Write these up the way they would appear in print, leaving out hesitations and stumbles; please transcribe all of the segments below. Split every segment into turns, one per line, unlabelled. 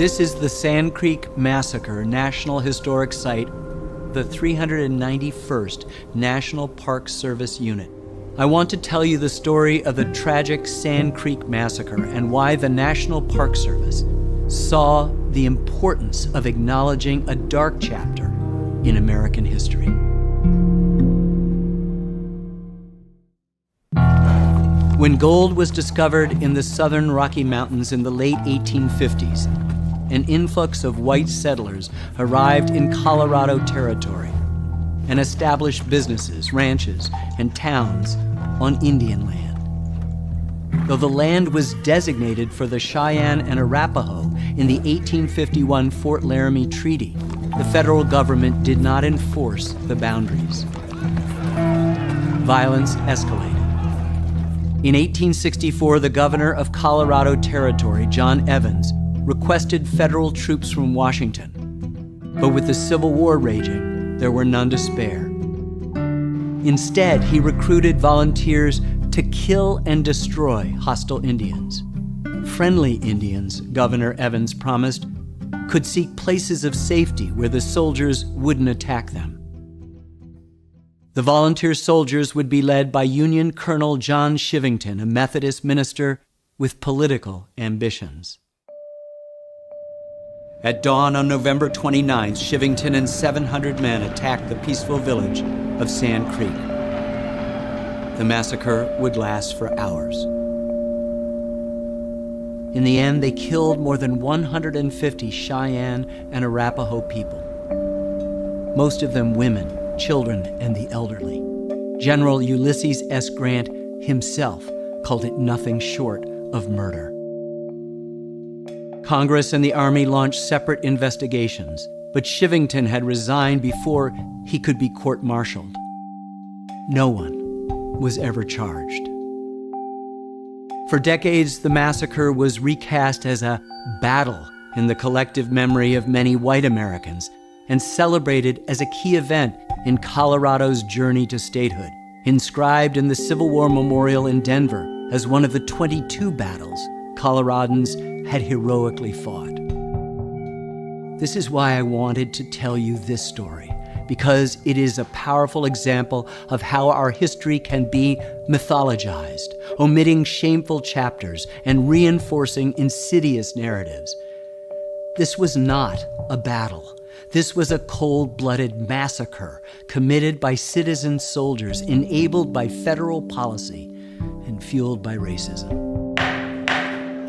This is the Sand Creek Massacre National Historic Site, the 391st National Park Service Unit. I want to tell you the story of the tragic Sand Creek Massacre and why the National Park Service saw the importance of acknowledging a dark chapter in American history. When gold was discovered in the southern Rocky Mountains in the late 1850s, an influx of white settlers arrived in Colorado Territory and established businesses, ranches, and towns on Indian land. Though the land was designated for the Cheyenne and Arapaho in the 1851 Fort Laramie Treaty, the federal government did not enforce the boundaries. Violence escalated. In 1864, the governor of Colorado Territory, John Evans, requested federal troops from Washington. But with the Civil War raging, there were none to spare. Instead, he recruited volunteers to kill and destroy hostile Indians. Friendly Indians, Governor Evans promised, could seek places of safety where the soldiers wouldn't attack them. The volunteer soldiers would be led by Union Colonel John Shivington, a Methodist minister with political ambitions. At dawn on November 29th, Shivington and 700 men attacked the peaceful village of Sand Creek. The massacre would last for hours. In the end, they killed more than 150 Cheyenne and Arapaho people, most of them women, children, and the elderly. General Ulysses S. Grant himself called it nothing short of murder. Congress and the Army launched separate investigations, but Shivington had resigned before he could be court-martialed. No one was ever charged. For decades, the massacre was recast as a battle in the collective memory of many white Americans and celebrated as a key event in Colorado's journey to statehood, inscribed in the Civil War Memorial in Denver as one of the 22 battles Coloradans had heroically fought. This is why I wanted to tell you this story, because it is a powerful example of how our history can be mythologized, omitting shameful chapters and reinforcing insidious narratives. This was not a battle. This was a cold-blooded massacre committed by citizen soldiers, enabled by federal policy and fueled by racism.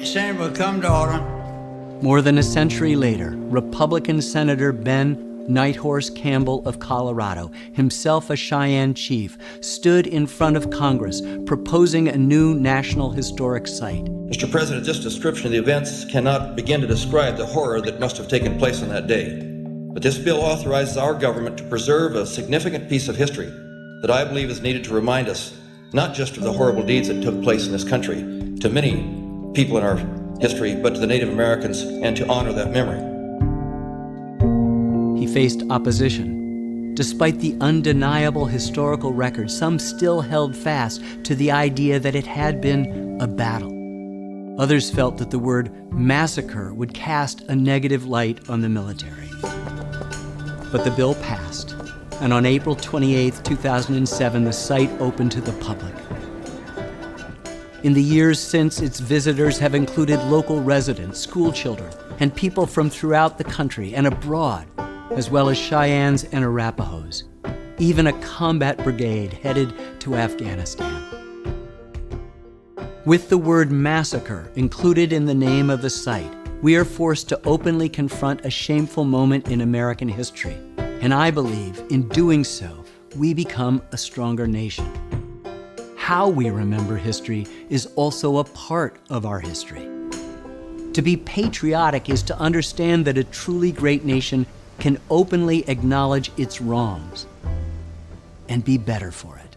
Senator will come to order.
More than a century later, Republican Senator Ben Nighthorse Campbell of Colorado, himself a Cheyenne chief, stood in front of Congress proposing a new National Historic Site.
Mr. President, this description of the events cannot begin to describe the horror that must have taken place on that day. But this bill authorizes our government to preserve a significant piece of history that I believe is needed to remind us not just of the horrible deeds that took place in this country, to many people in our history, but to the Native Americans, and to honor that memory.
He faced opposition. Despite the undeniable historical record, some still held fast to the idea that it had been a battle. Others felt that the word massacre would cast a negative light on the military. But the bill passed, and on April 28, 2007, the site opened to the public. In the years since, its visitors have included local residents, school children, and people from throughout the country and abroad, as well as Cheyennes and Arapahos, even a combat brigade headed to Afghanistan. With the word massacre included in the name of the site, we are forced to openly confront a shameful moment in American history. And I believe, in doing so, we become a stronger nation. How we remember history is also a part of our history. To be patriotic is to understand that a truly great nation can openly acknowledge its wrongs and be better for it.